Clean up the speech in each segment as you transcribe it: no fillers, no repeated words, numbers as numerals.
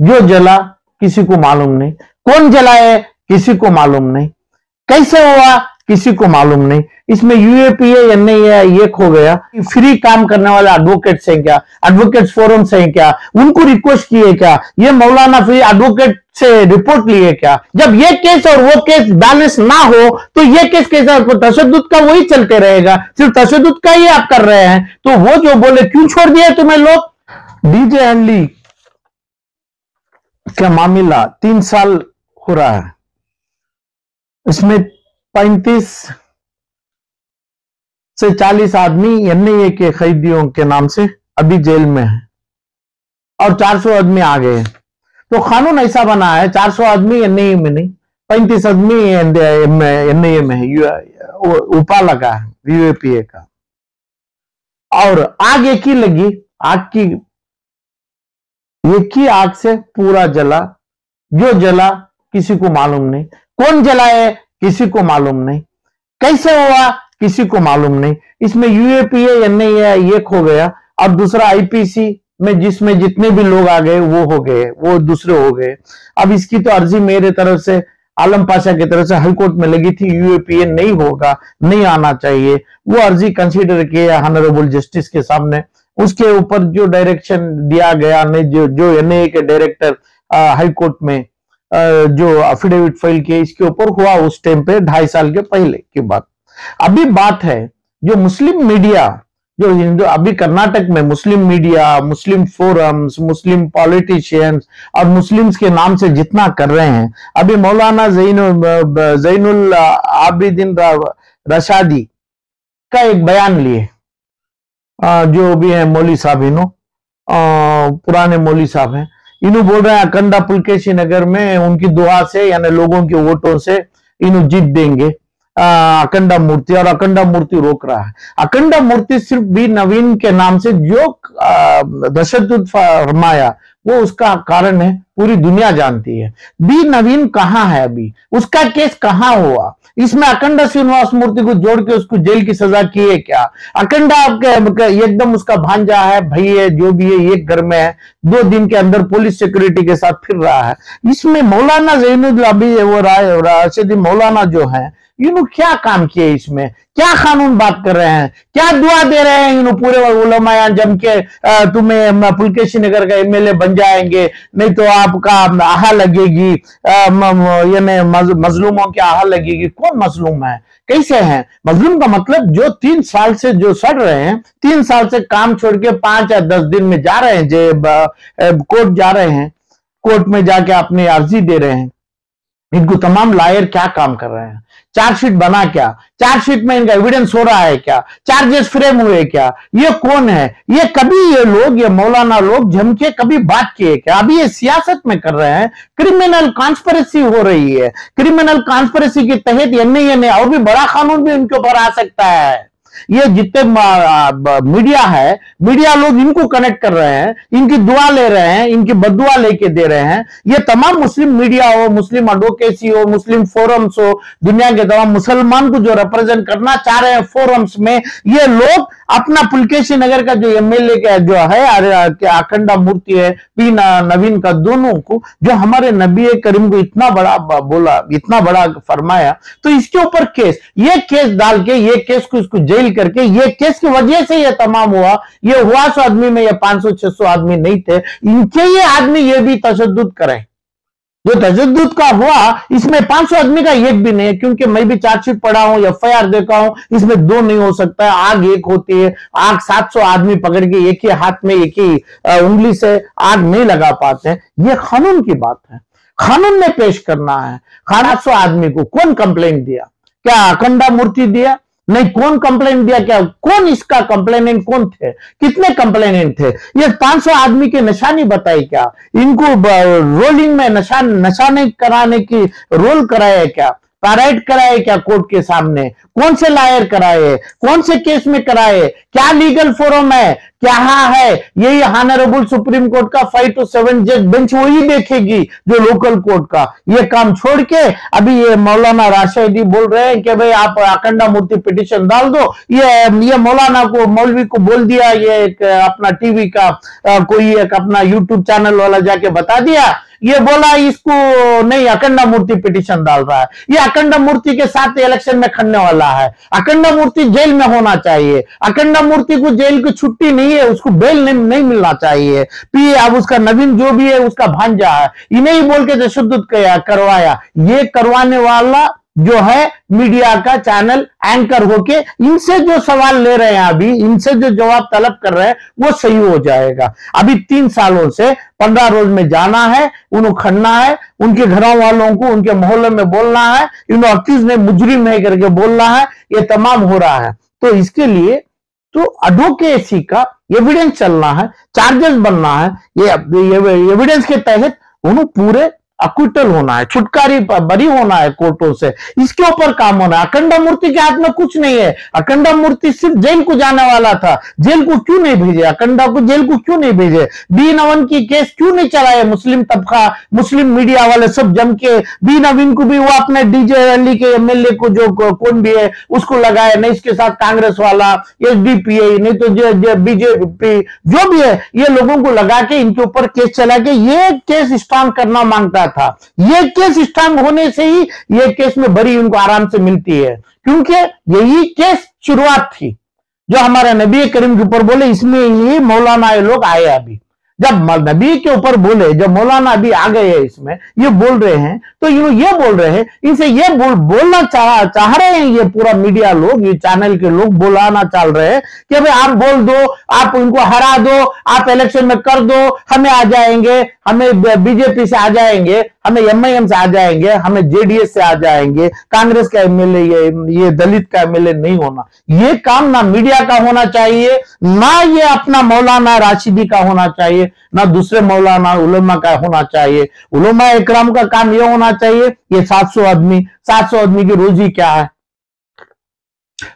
जो जला किसी को मालूम नहीं, कौन जलाए किसी को मालूम नहीं, कैसे हुआ किसी को मालूम नहीं। इसमें यूएपीए एनआईए ये खो गया। फ्री काम करने वाले एडवोकेट्स हैं क्या, एडवोकेट्स फोरम से हैं क्या, उनको रिक्वेस्ट किए क्या, ये मौलाना फिर एडवोकेट से रिपोर्ट लिए क्या। जब ये केस और वो केस बैलेंस ना हो तो ये केस कैसा, तशद्दुद का वही चलते रहेगा, सिर्फ तशद्दुद का ही आप कर रहे हैं। तो वो जो बोले क्यों छोड़ दिए तुम्हें लोग। डीजे हंडली का मामला 3 साल हो रहा है, इसमें 35 से 40 आदमी एनआईए के कैदियों के नाम से अभी जेल में है और 400 आदमी आ गए। तो कानून ऐसा बना है 400 आदमी एनआईए में नहीं, 35 आदमी एनआईए में है, उपा लगा है यूएपीए का। और आग एक ही लगी, आग की एक ही आग से पूरा जला। जो जला किसी को मालूम नहीं, कौन जलाए किसी को मालूम नहीं, कैसे हुआ किसी को मालूम नहीं। इसमें यूएपीए एनआईए ये खो गया और दूसरा आईपीसी में जिसमें जितने भी लोग आ गए वो हो गए, वो दूसरे हो गए। अब इसकी तो अर्जी मेरे तरफ से आलम पाशा की तरफ से हाईकोर्ट में लगी थी, यूएपीए नहीं होगा, नहीं आना चाहिए। वो अर्जी कंसीडर किया ऑनरेबल जस्टिस के सामने, उसके ऊपर जो डायरेक्शन दिया गया नहीं, जो एनआईए के डायरेक्टर हाईकोर्ट में जो एफिडेविट फाइल किए, इसके ऊपर हुआ उस टाइम पे 2.5 साल के पहले की बात। अभी बात है जो मुस्लिम मीडिया, जो हिंदू अभी कर्नाटक में मुस्लिम मीडिया, मुस्लिम फोरम्स, मुस्लिम पॉलिटिशियंस और मुस्लिम्स के नाम से जितना कर रहे हैं, अभी मौलाना जैनुल आबिदीन रशादी का एक बयान लिए, जो भी है मौली साहब, पुराने मौली साहब हैं, इन्हों बोल रहे हैं अखंडा पुलकेशी नगर में उनकी दुआ से यानी लोगों के वोटों से इन्हों जीत देंगे अखंडा मूर्ति, और अखंडा मूर्ति रोक रहा है। अखंडा मूर्ति सिर्फ बी नवीन के नाम से जो तशद्दुद फरमाया वो उसका कारण है, पूरी दुनिया जानती है। बी नवीन कहां है, अभी उसका केस कहां हुआ, इसमें अखंडा श्रीनिवास मूर्ति को जोड़ के उसको जेल की सजा की है क्या। अखंडा एकदम उसका भांजा है, भाई है, जो भी है, एक घर में है, 2 दिन के अंदर पुलिस सिक्योरिटी के साथ फिर रहा है। इसमें मौलाना जैनुल अभी वो राशिदी मौलाना जो है, इन्हों क्या काम किए, इसमें क्या कानून बात कर रहे हैं, क्या दुआ दे रहे हैं इन्हों पूरे उलमाया जम के, तुम्हें पुलकेशी नगर का एमएलए बन जाएंगे, नहीं तो आपका आहा लगेगी, यानी मजलूमों की आहा लगेगी। कौन मजलूम है, कैसे है मजलूम का मतलब जो 3 साल से जो सड़ रहे हैं, 3 साल से काम छोड़ के 5 या 10 दिन में जा रहे हैं, कोर्ट जा रहे हैं, कोर्ट में जाके अपनी अर्जी दे रहे हैं। इनको तमाम लायर क्या काम कर रहे हैं, चार्जशीट बना क्या, चार्जशीट में इनका एविडेंस हो रहा है क्या, चार्जेस फ्रेम हुए क्या, ये कौन है, ये कभी ये लोग, ये मौलाना लोग जम के कभी बात किए क्या। अभी ये सियासत में कर रहे हैं, क्रिमिनल कॉन्स्पिरेसी हो रही है, क्रिमिनल कॉन्स्पिरेसी के तहत एनआईए ने और भी बड़ा कानून भी इनके ऊपर आ सकता है। ये जितने मीडिया है, मीडिया लोग इनको कनेक्ट कर रहे हैं, इनकी दुआ ले रहे हैं, इनकी बदुआ लेके दे रहे हैं। ये तमाम मुस्लिम मीडिया हो, मुस्लिम एडवोकेसी हो, मुस्लिम फोरम्स हो, दुनिया के तमाम मुसलमान को जो रिप्रेजेंट करना चाह रहे हैं फोरम्स में, ये लोग अपना पुलकेशी नगर का जो एमएलए का जो है अखंडा मूर्ति है, पी नवीन का, दोनों को जो हमारे नबी करीम को इतना बड़ा बोला, इतना बड़ा फरमाया, तो इसके ऊपर केस, ये केस डाल के, ये केस को इसको जेल करके, ये केस की वजह से ये तमाम हुआ। ये हुआ 100 आदमी में, ये 500-600 आदमी नहीं थे, इनके ये आदमी ये भी तशद्दुद करें। जो तशद्दुद का हुआ इसमें 500 आदमी का एक भी नहीं है, क्योंकि मैं भी चार्जशीट पढ़ा हूं, एफआईआर देखा हूं, इसमें 2 नहीं हो सकता है। आग एक होती है, आग 700 आदमी पकड़ के एक ही हाथ में, एक ही उंगली से आग नहीं लगा पाते हैं। ये कानून की बात है, कानून में पेश करना है। 700 आदमी को कौन कंप्लेंट दिया, क्या अखंडा मूर्ति दिया, नहीं, कौन कंप्लेंट दिया, क्या कौन इसका कंप्लेनेंट कौन थे, कितने कंप्लेनेंट थे, ये 500 आदमी की निशानी बताई क्या, इनको रोलिंग में नशा नहीं कराने की रोल कराया क्या, पैराइड कराए क्या कोर्ट के सामने? कौन से लायर कराए? कौन से केस में कराए? क्या लीगल फोरम है? क्या है? यही ऑनरेबल सुप्रीम कोर्ट का 5 to 7 जज बेंच वही देखेगी जो लोकल कोर्ट का। ये काम छोड़ के अभी ये मौलाना राशिदी बोल रहे हैं कि भाई आप अखंडा मूर्ति पिटिशन डाल दो। ये मौलाना को, मौलवी को बोल दिया, ये एक अपना टीवी का कोई एक अपना यूट्यूब चैनल वाला जाके बता दिया, ये बोला इसको नहीं, अखंडा मूर्ति पिटिशन डाल रहा है। ये अखंडा मूर्ति के साथ इलेक्शन में खड़ने वाला है। अखंडा मूर्ति जेल में होना चाहिए। अखंडा मूर्ति को जेल की छुट्टी नहीं है, उसको बेल नहीं मिलना चाहिए। अब उसका नवीन जो भी है उसका भांजा है, इन्हें ही बोल के तशद्दुद करवाया। ये करवाने वाला जो है मीडिया का चैनल एंकर होके इनसे जो सवाल ले रहे हैं, अभी इनसे जो जवाब तलब कर रहे हैं वो सही हो जाएगा। अभी 3 सालों से 15 रोज में जाना है, उन्हें खड़ना है, उनके घरों वालों को उनके मोहल्ले में बोलना है, इन्होंने अक्यूज ने मुजरिम है करके बोलना है, ये तमाम हो रहा है। तो इसके लिए तो एडवोकेसी का एविडेंस चलना है, चार्जेस बनना है, ये एविडेंस के तहत उन्हें पूरे अक्विटल होना है, छुटकारी बरी होना है कोर्टों से, इसके ऊपर काम होना है। अखंडा मूर्ति के हाथ में कुछ नहीं है। अखंडा मूर्ति सिर्फ जेल को जाने वाला था, जेल को क्यों नहीं भेजे? अखंडा को जेल को क्यों नहीं भेजे? बी नवीन की केस क्यों नहीं चलाए? मुस्लिम तबका, मुस्लिम मीडिया वाले सब जम के बी नवीन को भी वो अपने डीजे अली के एमएलए को जो कौन भी है उसको लगाए, नहीं इसके साथ कांग्रेस वाला, एसडीपीआई, नहीं तो बीजेपी, जो भी है, ये लोगों को लगा के इनके ऊपर केस चला के ये केस स्ट्रांग करना मांगता था। ये केस स्ट्रांग होने से ही ये केस में बरी उनको आराम से मिलती है, क्योंकि यही केस शुरुआत थी जो हमारे नबी करीम के ऊपर बोले। इसमें ही मौलाना ये लोग आए। अभी जब नबी के ऊपर बोले, जब मौलाना अभी आ गए हैं इसमें, ये बोल रहे हैं, तो ये बोल रहे हैं, इनसे ये बोलना चाह रहे हैं, ये पूरा मीडिया लोग, ये चैनल के लोग बोलाना चाह रहे हैं कि भाई आप बोल दो, आप उनको हरा दो, आप इलेक्शन में कर दो, हमें आ जाएंगे, हमें बीजेपी से आ जाएंगे, हमें एमआईएम से आ जाएंगे, हमें जेडीएस से आ जाएंगे, कांग्रेस का एमएलए, ये दलित का एमएलए नहीं होना। ये काम ना मीडिया का होना चाहिए, ना ये अपना मौलाना राशिदी का होना चाहिए, ना दूसरे मौलाना उलमा का होना चाहिए। उलमा इकराम का काम यह होना चाहिए, ये 700 आदमी की रोजी क्या है?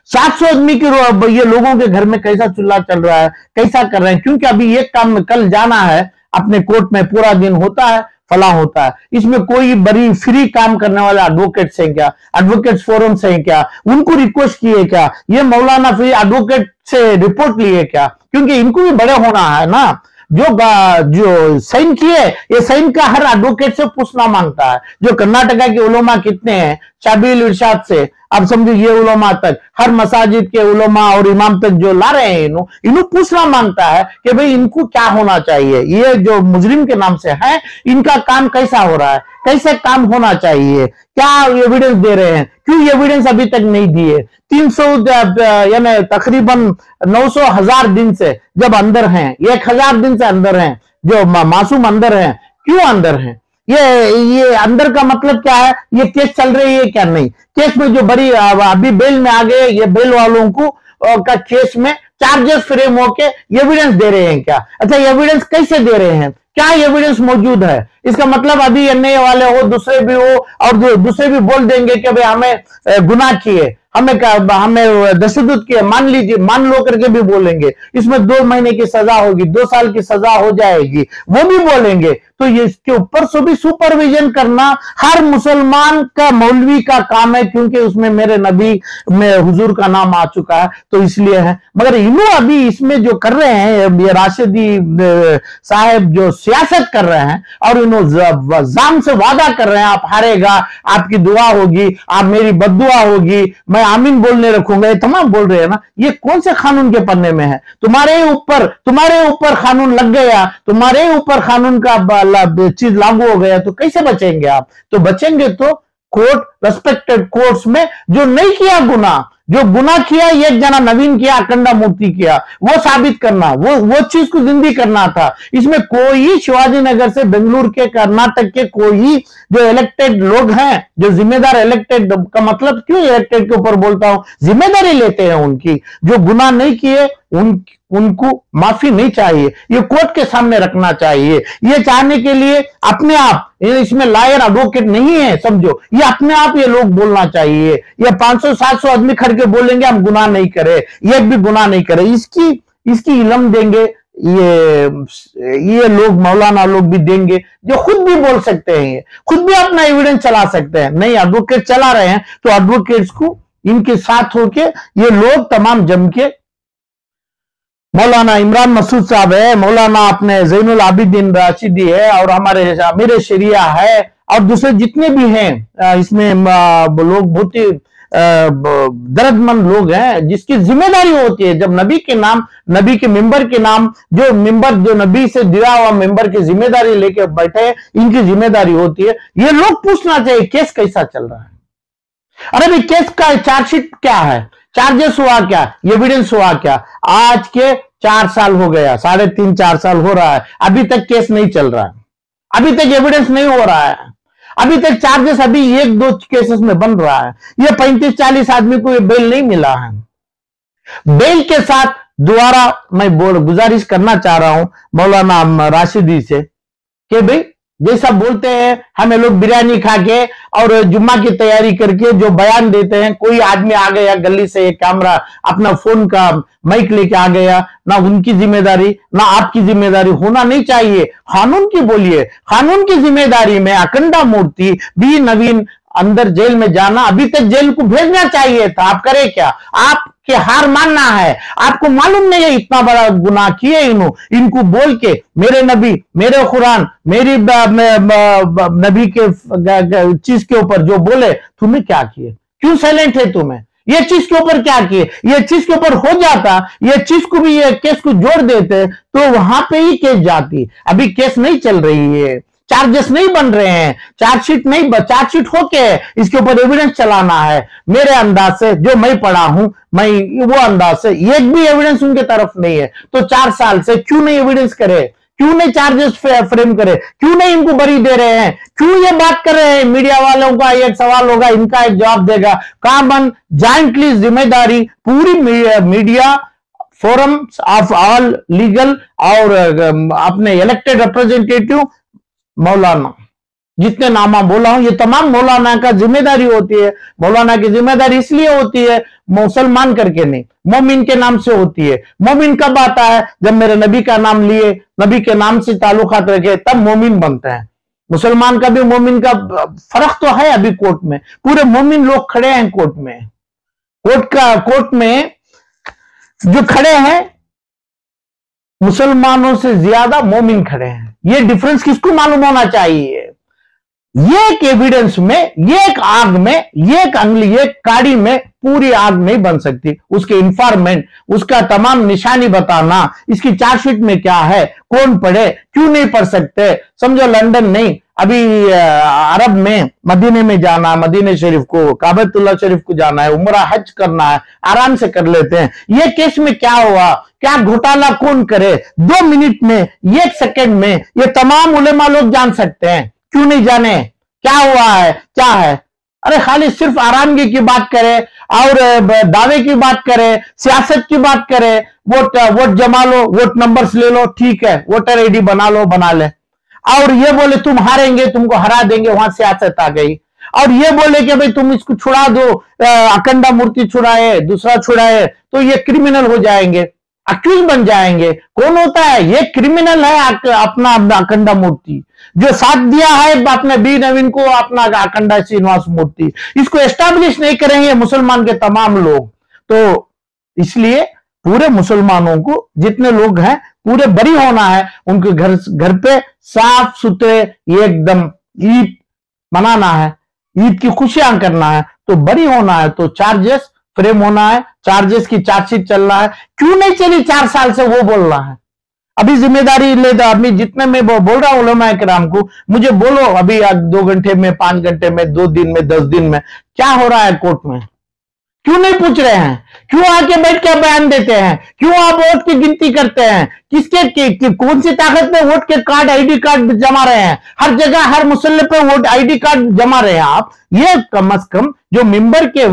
700 आदमी की ये लोगों के घर में कैसा चूल्हा चल रहा है, कैसा कर रहे हैं? क्योंकि अभी ये काम में कल जाना है अपने कोर्ट में, पूरा दिन होता है, फला होता है। इसमें कोई बड़ी फ्री काम करने वाले एडवोकेट्स हैं क्या? एडवोकेट्स फोरम से हैं क्या? उनको रिक्वेस्ट किए क्या? ये मौलाना फ्री एडवोकेट से रिपोर्ट लिए क्या? क्योंकि इनको भी बड़े होना है ना। जो साइन किए, ये साइन का हर एडवोकेट से पूछना मांगता है। जो कर्नाटका के उलमा कितने हैं, शाबिल इरशाद से अब समझो ये उलमा तक, हर मसाजिद के उलमा और इमाम तक जो ला रहे हैं, इन्हों पूछना मांगता है कि भाई इनको क्या होना चाहिए। ये जो मुजरिम के नाम से है, इनका काम कैसा हो रहा है, कैसे काम होना चाहिए, क्या एविडेंस दे रहे हैं, क्यों एविडेंस अभी तक नहीं दिए? 300 यानी तकरीबन 900,000 दिन से जब अंदर हैं, 1000 दिन से अंदर हैं, जो मासूम अंदर हैं, क्यों अंदर हैं? ये अंदर का मतलब क्या है? ये केस चल रही है क्या? नहीं, केस में जो बड़ी अभी बेल में आ गए, ये बेल वालों को का केस में चार्जेस फ्रेम होके एविडेंस दे रहे हैं क्या? अच्छा, एविडेंस कैसे दे रहे हैं? क्या एविडेंस मौजूद है? इसका मतलब अभी एनआईए वाले हो, दूसरे भी हो, और दूसरे भी बोल देंगे कि भाई हमें गुनाह किए, हमें तशद्दुद किए, मान लो करके भी बोलेंगे। इसमें 2 महीने की सजा होगी, 2 साल की सजा हो जाएगी, वो भी बोलेंगे। तो ये इसके ऊपर से भी सुपरविजन करना हर मुसलमान का, मौलवी का काम है, क्योंकि उसमें मेरे नबी में हुजूर का नाम आ चुका है, तो इसलिए है। मगर इन्हों अभी इसमें जो कर रहे हैं, ये राशिदी साहब जो सियासत कर रहे हैं और इन्हों जाम से वादा कर रहे हैं, आप हारेगा, आपकी दुआ होगी, आप मेरी बद्दुआ होगी, मैं आमीन बोलने रखूंगा, ये तमाम बोल रहे हैं ना। ये कौन से कानून के पन्ने में है? तुम्हारे ऊपर कानून लग गया, तुम्हारे ऊपर कानून का चीज लागू हो गया, तो कैसे बचेंगे आप? तो बचेंगे तो कोर्ट, रेस्पेक्टेड कोर्ट्स में। जो नहीं किया गुनाह, जो गुनाह किया, एक जना नवीन किया, अखंडा मूर्ति किया, वो साबित करना, वो चीज को जिंदी करना था। इसमें कोई शिवाजी नगर से बेंगलुरु के, कर्नाटक के कोई जो इलेक्टेड लोग हैं, जो जिम्मेदार, इलेक्टेड का मतलब क्यों इलेक्टेड के ऊपर बोलता हूं, जिम्मेदारी लेते हैं उनकी, जो गुनाह नहीं किए उनको माफी नहीं चाहिए, ये कोर्ट के सामने रखना चाहिए। ये चाहने के लिए अपने आप, इसमें लॉयर एडवोकेट नहीं है समझो, ये अपने आप ये लोग बोलना चाहिए। ये 500-700 आदमी खड़ के बोलेंगे हम गुनाह नहीं करे, ये भी गुनाह नहीं करे, इसकी इल्म देंगे ये लोग, मौलाना लोग भी देंगे जो खुद भी बोल सकते हैं, खुद भी अपना एविडेंस चला सकते हैं। नहीं एडवोकेट चला रहे हैं तो एडवोकेट्स को इनके साथ होके ये लोग तमाम जम के, मौलाना इमरान मसूद साहब है, मौलाना अपने जैनुल आबिदीन राशिदी है, और हमारे अमीर शरिया है, और दूसरे जितने भी हैं इसमें लोग बहुत ही दर्दमंद लोग हैं, जिसकी जिम्मेदारी होती है जब नबी के नाम, नबी के मिंबर के नाम, जो नबी से दिया हुआ मिंबर की जिम्मेदारी लेके बैठे, इनकी जिम्मेदारी होती है। ये लोग पूछना चाहिए केस कैसा चल रहा है। अरे भाई केस का चार्जशीट क्या है, चार्जेस हुआ क्या, एविडेंस हुआ क्या? आज के 4 साल हो गया, 3.5-4 साल हो रहा है, अभी तक केस नहीं चल रहा है, अभी तक एविडेंस नहीं हो रहा है, अभी तक चार्जेस अभी 1-2 केसेस में बन रहा है। ये 35-40 आदमी को ये बेल नहीं मिला है। बेल के साथ दोबारा मैं गुजारिश करना चाह रहा हूं मौलाना राशिदी से कि भाई जैसा बोलते हैं हमें लोग बिरयानी खा के और जुम्मा की तैयारी करके जो बयान देते हैं, कोई आदमी आ गया गली से एक कैमरा अपना फोन का माइक लेके आ गया, ना उनकी जिम्मेदारी ना आपकी जिम्मेदारी होना नहीं चाहिए। कानून की बोलिए, कानून की जिम्मेदारी में अखंडा मूर्ति बी नवीन अंदर जेल में जाना, अभी तक जेल को भेजना चाहिए था। आप करे क्या? आपके हार मानना है, आपको मालूम नहीं है इतना बड़ा गुनाह किए इनको बोल के मेरे नबी, मेरे कुरान, मेरी नबी के चीज के ऊपर जो बोले, तुम्हें क्या किए? क्यों साइलेंट है तुम्हें? ये चीज के ऊपर क्या किए? ये चीज के ऊपर हो जाता, ये चीज को भी, ये केस को जोड़ देते तो वहां पे ही केस जाती। अभी केस नहीं चल रही है, चार्जेस नहीं बन रहे हैं, चार्जशीट नहीं, चार्जशीट होके इसके ऊपर एविडेंस चलाना है। मेरे अंदाज से जो मैं पढ़ा हूं, मैं वो अंदाज से एक भी एविडेंस उनके तरफ नहीं है, तो 4 साल से क्यों नहीं एविडेंस करे, क्यों नहीं चार्जेस फ्रेम करे, क्यों नहीं इनको बरी दे रहे हैं, क्यों ये बात कर रहे हैं? मीडिया वालों का एक सवाल होगा, इनका एक जवाब देगा। कॉमन जॉइंटली जिम्मेदारी पूरी media forum of all legal और अपने इलेक्टेड रिप्रेजेंटेटिव मौलाना, जितने नामा बोला हूं, ये तमाम मौलाना का जिम्मेदारी होती है। मौलाना की जिम्मेदारी इसलिए होती है मुसलमान करके नहीं, मोमिन के नाम से होती है। मोमिन कब आता है? जब मेरे नबी का नाम लिए, नबी के नाम से ताल्लुकात रखे, तब मोमिन बनते हैं। मुसलमान का भी मोमिन का फर्क तो है। अभी कोर्ट में पूरे मोमिन लोग खड़े हैं, कोर्ट में जो खड़े हैं मुसलमानों से ज्यादा मोमिन खड़े हैं। ये डिफरेंस किसको मालूम होना चाहिए? ये एक एविडेंस में, ये एक आग में, ये एक अंगली, ये काड़ी में पूरी आग नहीं बन सकती। उसके इंफॉर्मेंट, उसका तमाम निशानी बताना, इसकी चार्जशीट में क्या है, कौन पढ़े, क्यों नहीं पढ़ सकते? समझो लंदन नहीं, अभी अरब में मदीने में जाना, मदीने शरीफ को, काबतुल्लाह शरीफ को जाना है, उम्रा हज करना है, आराम से कर लेते हैं। ये केस में क्या हुआ, क्या घोटाला कौन करे, 2 मिनट में, 1 सेकंड में ये तमाम उलेमा लोग जान सकते हैं। क्यों नहीं जाने क्या हुआ है, क्या है? अरे खाली सिर्फ आरामगी की बात करे और दावे की बात करे, सियासत की बात करे, वोट जमा लो, वोट नंबर्स ले लो, ठीक है, वोटर आईडी बना लो, बना ले, और ये बोले तुम हारेंगे, तुमको हरा देंगे, वहां सियासत आ गई। और ये बोले कि भाई तुम इसको छुड़ा दो, अखंडा मूर्ति छुड़ाए, दूसरा छुड़ाए, तो ये क्रिमिनल हो जाएंगे, अक्यूज बन जाएंगे। कौन होता है ये? क्रिमिनल है अपना अखंडा मूर्ति, जो साथ दिया है अपने बी नवीन को, अपना अखंडा श्रीनिवास मूर्ति, इसको एस्टैब्लिश नहीं करेंगे मुसलमान के तमाम लोग। तो इसलिए पूरे मुसलमानों को, जितने लोग हैं, पूरे बरी होना है। उनके घर पे साफ सुथरे एकदम ईद मनाना है, ईद की खुशियां करना है, तो बरी होना है, तो चार्जेस फ्रेम होना है, चार्जेस की चार्जशीट चल रहा है। क्यों नहीं चली 4 साल से, वो बोल रहा है। अभी जिम्मेदारी ले दो, अभी जितने में बोल रहा हूं उलमा इकराम को, मुझे बोलो अभी 2 घंटे में, 5 घंटे में, 2 दिन में, 10 दिन में क्या हो रहा है कोर्ट में? क्यों नहीं पूछ रहे हैं? क्यों आके बैठ के बयान देते हैं? क्यों आप वोट की गिनती करते हैं? किसके कौन सी ताकत में वोट के कार्ड, आईडी कार्ड जमा रहे हैं? हर जगह, हर मुसल्ले पे वोट आईडी कार्ड जमा रहे हैं आप। ये कम अज कम जो मेंबर के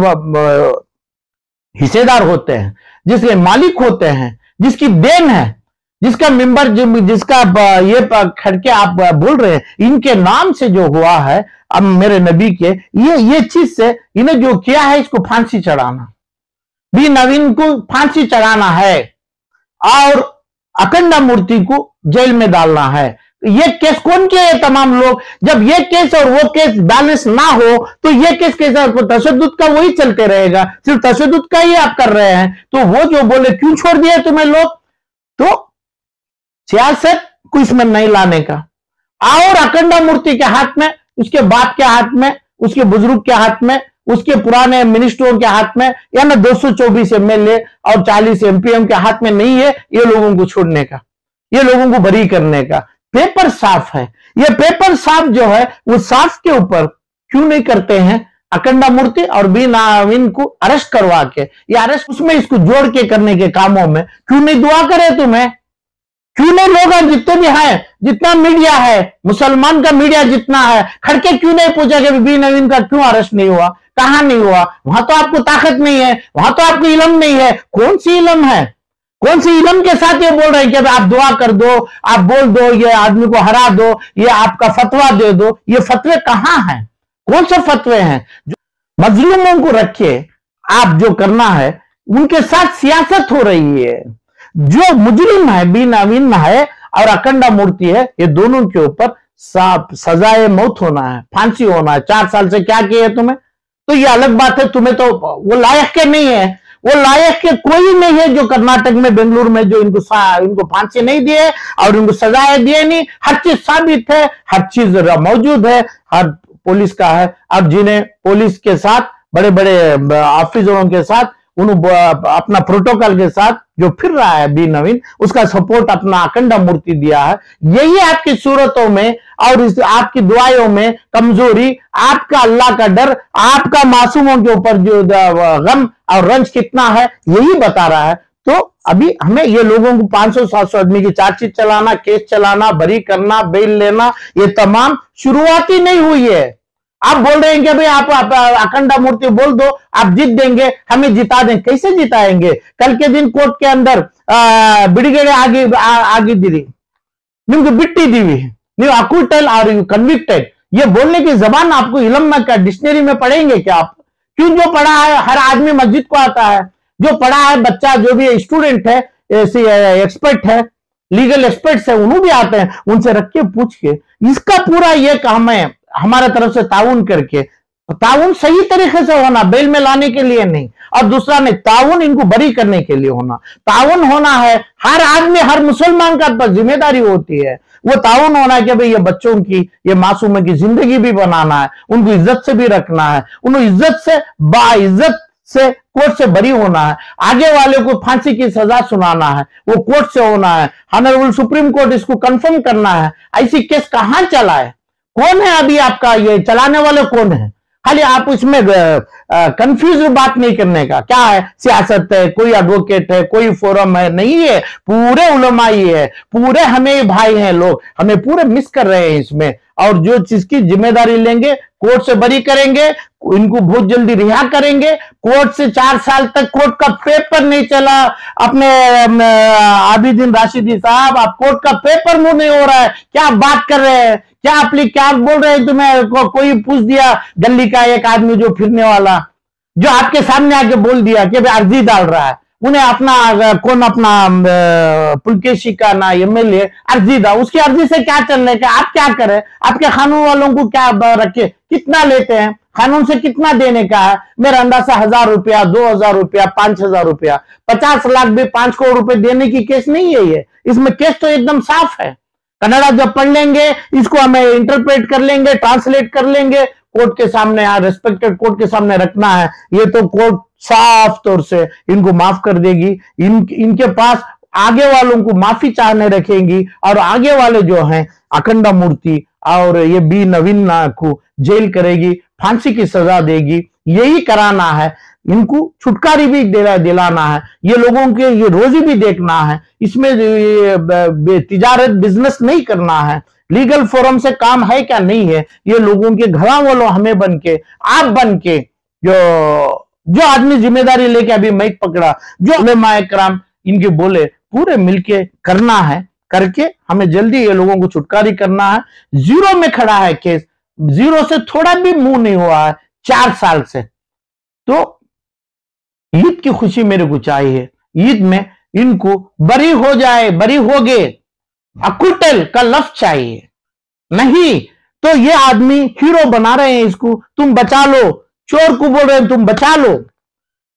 हिस्सेदार होते हैं, जिसके मालिक होते हैं, जिसकी देन है, जिसका मेंबर, जिसका ये खड़के आप बोल रहे हैं, इनके नाम से जो हुआ है अब मेरे नबी के, ये चीज से इन्हें जो किया है, इसको फांसी चढ़ाना, बी नवीन को फांसी चढ़ाना है और अखंडा मूर्ति को जेल में डालना है। ये केस कौन किया है? तमाम लोग। जब ये केस और वो केस बैलेंस ना हो तो ये केस कैसा, तशद्दुद का वही चलते रहेगा, सिर्फ तशद्दुद का ही आप कर रहे हैं। तो वो जो बोले क्यों छोड़ दिया तुम्हें लोग, तो सियासत को इसमें नहीं लाने का। और अखंडा मूर्ति के हाथ में, उसके बाप के हाथ में, उसके बुजुर्ग के हाथ में, उसके पुराने मिनिस्टरों के हाथ में, या ना 224 एमएलए और 40 एमपीएम के हाथ में नहीं है ये लोगों को छोड़ने का, ये लोगों को बरी करने का। पेपर साफ है। ये पेपर साफ जो है वो साफ के ऊपर क्यों नहीं करते हैं? अखंडा मूर्ति और बी नवीन को अरेस्ट करवा के, ये अरेस्ट उसमें इसको जोड़ के करने के कामों में क्यों नहीं दुआ करे? तुम्हें क्यों नहीं लोग जितने भी हैं, जितना मीडिया है, मुसलमान का मीडिया जितना है, खड़के क्यों नहीं पूछा कि बी नवीन का क्यों अरेस्ट नहीं हुआ, कहां नहीं हुआ? वहां तो आपको ताकत नहीं है, वहां तो आपको इल्म नहीं है। कौन सी इल्म है? कौन सी इल्म के साथ ये बोल रहे हैं कि आप दुआ कर दो, आप बोल दो, ये आदमी को हरा दो, ये आपका फतवा दे दो? ये फतवे कहां हैं? कौन से फतवे हैं? मजलूमों को रखे आप जो करना है, उनके साथ सियासत हो रही है। जो मुजरिम है बी नवीन है और अखंडा मूर्ति है, ये दोनों के ऊपर सजाए मौत होना है, फांसी होना है। 4 साल से क्या किया है तुम्हें? तो ये अलग बात है, तुम्हें तो वो लायक के नहीं है, वो लायक के कोई नहीं है जो कर्नाटक में, बेंगलुरु में जो इनको फांसी नहीं दिए और इनको सजाएं दिए नहीं। हर चीज साबित है, हर चीज मौजूद है, हर पुलिस का है। अब जिन्हें पुलिस के साथ, बड़े बड़े ऑफिसरों के साथ, अपना प्रोटोकॉल के साथ जो फिर रहा है बी नवीन, उसका सपोर्ट अपना अखंडा मूर्ति दिया है। यही आपकी सूरतों में और इस आपकी दुआओं में कमजोरी, आपका अल्लाह का डर, आपका मासूमों के ऊपर जो गम और रंज कितना है, यही बता रहा है। तो अभी हमें ये लोगों को 500-700 आदमी की चार्जशीट चलाना, केस चलाना, बरी करना, बेल लेना, ये तमाम शुरुआती नहीं हुई है। आप बोल रहे हैं कि भाई आप अखंडा मूर्ति बोल दो, आप जीत देंगे, हमें जिता देंगे। कैसे जिताएंगे? कल के दिन कोर्ट के अंदर बिड़गेड़े आगे दी, निम्न बिट्टी दीवी, ನೀವು अकुटल और यू कन्विक्टेड, ये बोलने की जबान आपको इल्म में क्या डिक्शनरी में पढ़ेंगे क्या आप? क्यों? जो पढ़ा है हर आदमी मस्जिद को आता है, जो पढ़ा है बच्चा, जो भी स्टूडेंट है, एक्सपर्ट है, लीगल एक्सपर्ट्स है, उन्होंने भी आते हैं, उनसे रख के पूछ के इसका पूरा ये काम है हमारे तरफ से ताउन करके। ताउन सही तरीके से होना, बेल में लाने के लिए नहीं, और दूसरा नहीं, ताउन इनको बरी करने के लिए होना। ताउन होना है, हर आदमी, हर मुसलमान का जिम्मेदारी होती है, वो ताउन होना है कि भाई ये बच्चों की, ये मासूमों की जिंदगी भी बनाना है, उनको इज्जत से भी रखना है, उनको इज्जत से, बाइज्जत से कोर्ट से बरी होना है, आगे वाले को फांसी की सजा सुनाना है, वो कोर्ट से होना है, ऑनरेबल सुप्रीम कोर्ट इसको कंफर्म करना है। ऐसी केस कहां चला है? कौन है अभी आपका ये चलाने वाले? कौन है? खाली आप इसमें कंफ्यूज बात नहीं करने का। क्या है? सियासत है, कोई एडवोकेट है, कोई फोरम है? नहीं है, पूरे उलमा ही है, पूरे हमें भाई हैं लोग, हमें पूरे मिस कर रहे हैं इसमें। और जो चीज की जिम्मेदारी लेंगे, कोर्ट से बरी करेंगे, इनको बहुत जल्दी रिहा करेंगे। कोर्ट से 4 साल तक कोर्ट का पेपर नहीं चला। अपने आबिदीन राशिदी साहब, आप कोर्ट का पेपर मुंह नहीं हो रहा है, क्या बात कर रहे हैं? क्या आप क्या बोल रहे हैं? तुम्हें कोई पूछ दिया, गली का एक आदमी जो फिरने वाला, जो आपके सामने आके बोल दिया कि भाई अर्जी डाल रहा है, उन्हें अपना कौन, अपना पुलकेशी का ना एमएलए अर्जी दा, उसकी अर्जी से क्या चलने का? आप क्या करें? आपके कानून वालों को क्या रखे? कितना लेते हैं? कानून से कितना देने का है? मेरा अंदाजा 1000 रुपया, 2000 रुपया, 5000 रुपया, 50 लाख भी 5 करोड़ रुपए देने की केस नहीं है ये। इसमें केस तो एकदम साफ है। कन्नड़ा जब पढ़ लेंगे, इसको हमें इंटरप्रेट कर लेंगे, ट्रांसलेट कर लेंगे, कोर्ट के सामने, रेस्पेक्टेड कोर्ट के सामने रखना है। ये तो कोर्ट साफ तौर से इनको माफ कर देगी। इनके पास आगे वालों को माफी चाहने रखेंगी, और आगे वाले जो हैं अखंडा मूर्ति और ये बी नवीन को जेल करेगी, फांसी की सजा देगी। यही कराना है, इनको छुटकारी भी दिलाना है, ये लोगों के ये रोजी भी देखना है। इसमें तिजारत, बिजनेस नहीं करना है। लीगल फोरम से काम है क्या? नहीं है। ये लोगों के घरा वालों, हमें बन के, आप बन के, जो आदमी जिम्मेदारी लेके अभी माइक पकड़ा, जो उलेमा इकराम इनके बोले, पूरे मिलके करना है, करके हमें जल्दी ये लोगों को छुटकारा करना है। जीरो में खड़ा है केस, जीरो से थोड़ा भी मूव नहीं हुआ है 4 साल से। तो ईद की खुशी मेरे को चाहिए, ईद में इनको बरी हो जाए, बरी हो गए, अक्विटल का लफ्ज चाहिए। नहीं तो ये आदमी हीरो बना रहे हैं इसको, तुम बचा लो, चोर को बोल रहे हैं तुम बचा लो,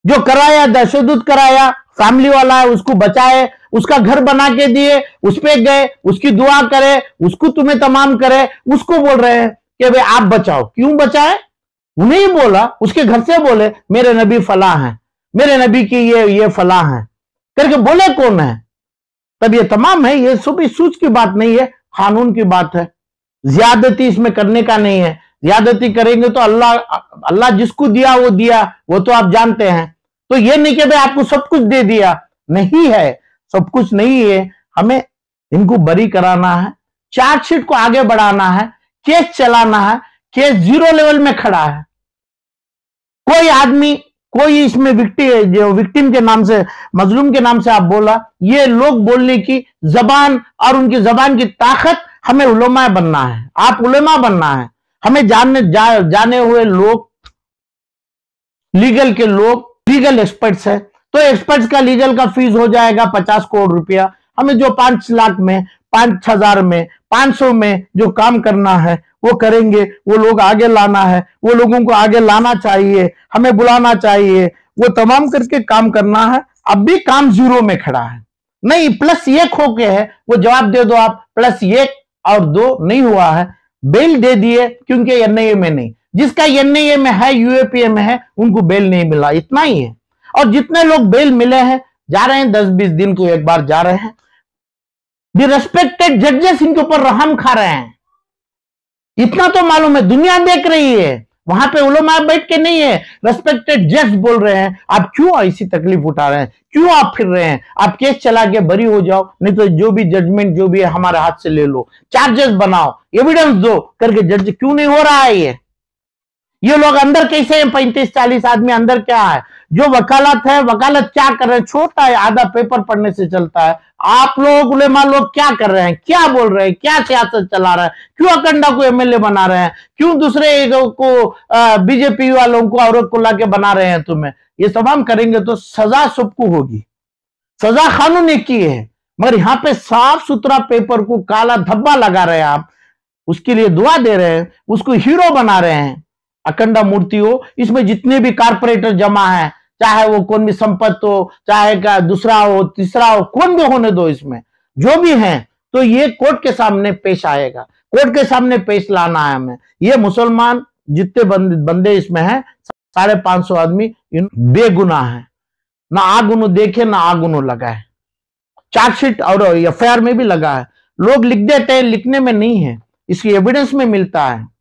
जो कराया दहशतगर्द कराया फैमिली वाला है उसको बचाए, उसका घर बना के दिए, उस पे गए, उसकी दुआ करे, उसको तुम्हें तमाम करे, उसको बोल रहे हैं कि भाई आप बचाओ। क्यों बचाए? उन्हें बोला, उसके घर से बोले मेरे नबी फला हैं, मेरे नबी की ये फला हैं करके बोले कौन है? तब ये तमाम है, ये सब सूझ की बात नहीं है, कानून की बात है। ज्यादती इसमें करने का नहीं है, ज्यादती करेंगे तो अल्लाह जिसको दिया वो दिया, वो तो आप जानते हैं। तो ये नहीं कि भाई आपको सब कुछ दे दिया, नहीं है, सब कुछ नहीं है। हमें इनको बरी कराना है, चार्जशीट को आगे बढ़ाना है, केस चलाना है। केस जीरो लेवल में खड़ा है, कोई आदमी, कोई इसमें विक्टिम के नाम से, मजलूम के नाम से आप बोला, ये लोग बोलने की जबान और उनकी जबान की ताकत, हमें उलमा बनना है, आप उलमा बनना है। हमें जाने हुए लोग, लीगल के लोग, लीगल एक्सपर्ट्स है, तो एक्सपर्ट्स का लीगल का फीस हो जाएगा 50 करोड़ रुपया। हमें जो 5 लाख में, 5,000 में, 500 में जो काम करना है वो करेंगे। वो लोग आगे लाना है, वो लोगों को आगे लाना चाहिए, हमें बुलाना चाहिए, वो तमाम करके काम करना है। अब भी काम जीरो में खड़ा है, नहीं +1 होके है, वो जवाब दे दो आप, +1 और 2 नहीं हुआ है, बेल दे दिए क्योंकि एनआईए में नहीं, जिसका एनआईए में है, यूएपीए में है, उनको बेल नहीं मिला, इतना ही है। और जितने लोग बेल मिले हैं जा रहे हैं, 10-20 दिन को एक बार जा रहे हैं। दी रेस्पेक्टेड जजेस इनके ऊपर रहम खा रहे हैं, इतना तो मालूम है, दुनिया देख रही है। वहां पे उलमा बैठ के नहीं है, रेस्पेक्टेड जज बोल रहे हैं आप क्यों ऐसी तकलीफ उठा रहे हैं, क्यों आप फिर रहे हैं, आप केस चला के बरी हो जाओ, नहीं तो जो भी जजमेंट जो भी है हमारे हाथ से ले लो, चार्जेस बनाओ, एविडेंस दो करके। जज क्यों नहीं हो रहा है ये लोग अंदर कैसे हैं? 35-40 आदमी अंदर क्या है? जो वकालत है, वकालत क्या कर रहे हैं? छोटा है, आधा पेपर पढ़ने से चलता है। आप लोग उलेमा लोग क्या कर रहे हैं, क्या बोल रहे हैं, क्या सियासत चला रहे हैं? क्यों अकंडा को एमएलए बना रहे हैं? क्यों दूसरे को बीजेपी वालों को औरत को लाके बना रहे हैं? तुम्हें ये तमाम करेंगे तो सजा सबको होगी, सजा कानून ने की है, मगर यहाँ पे साफ सुथरा पेपर को काला धब्बा लगा रहे हैं आप, उसके लिए दुआ दे रहे हैं, उसको हीरो बना रहे हैं। अखंडा मूर्ति हो, इसमें जितने भी कारपोरेटर जमा है, चाहे वो कौन भी संपत्ति हो, चाहे का दूसरा हो, तीसरा हो, कौन भी होने दो, इसमें जो भी हैं, तो ये कोर्ट के सामने पेश आएगा, कोर्ट के सामने पेश लाना है हमें। ये मुसलमान जितने बंदे इसमें हैं, 550 आदमी बेगुनाह है, ना आगुनो देखे ना आगुनो लगाए, चार्जशीट और एफआईआर में भी लगा है। लोग लिख देते हैं, लिखने में नहीं है, इसकी एविडेंस में मिलता है।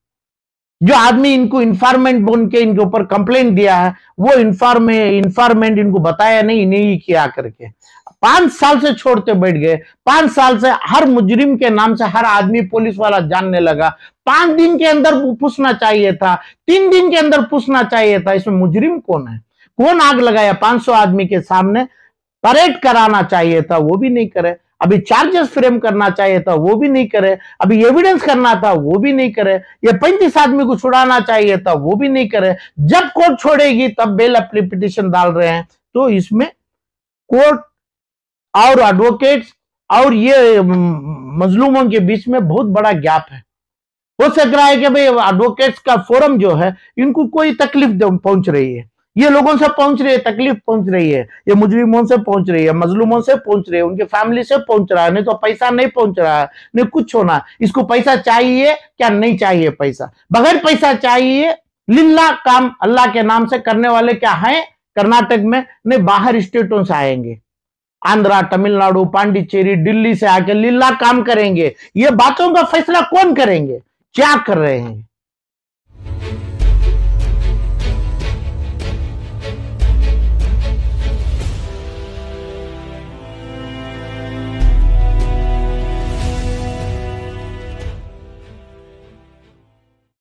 जो आदमी इनको इन्फॉर्मेंट बोल के इनके ऊपर कंप्लेंट दिया है, वो इन्फॉर्मेंट इनको बताया नहीं किया करके 5 साल से छोड़ते बैठ गए। 5 साल से हर मुजरिम के नाम से हर आदमी पुलिस वाला जानने लगा। 5 दिन के अंदर पूछना चाहिए था, 3 दिन के अंदर पूछना चाहिए था, इसमें मुजरिम कौन है, कौन आग लगाया? 500 आदमी के सामने परेड कराना चाहिए था, वो भी नहीं करे। अभी चार्जेस फ्रेम करना चाहिए था, वो भी नहीं करे। अभी एविडेंस करना था, वो भी नहीं करे। ये 35 आदमी को छुड़ाना चाहिए था, वो भी नहीं करे। जब कोर्ट छोड़ेगी तब बेल पिटीशन डाल रहे हैं। तो इसमें कोर्ट और एडवोकेट्स और ये मजलूमों के बीच में बहुत बड़ा गैप है। हो सक रहा है कि भाई एडवोकेट्स का फोरम जो है, इनको कोई तकलीफ पहुंच रही है, ये लोगों से पहुंच रही है, तकलीफ पहुंच रही है, ये मुजरिमों से पहुंच रही है, मजलूमों से पहुंच रही है, उनके फैमिली से पहुंच रहा है। नहीं तो पैसा नहीं पहुंच रहा है, नहीं कुछ होना। इसको पैसा चाहिए क्या? नहीं चाहिए पैसा, बगैर पैसा चाहिए। लिल्ला काम अल्लाह के नाम से करने वाले क्या हैं कर्नाटक में? नहीं, बाहर स्टेटों से आएंगे, आंध्रा, तमिलनाडु, पांडिचेरी, दिल्ली से आके लिल्ला काम करेंगे। ये बातों का फैसला कौन करेंगे? क्या कर रहे हैं?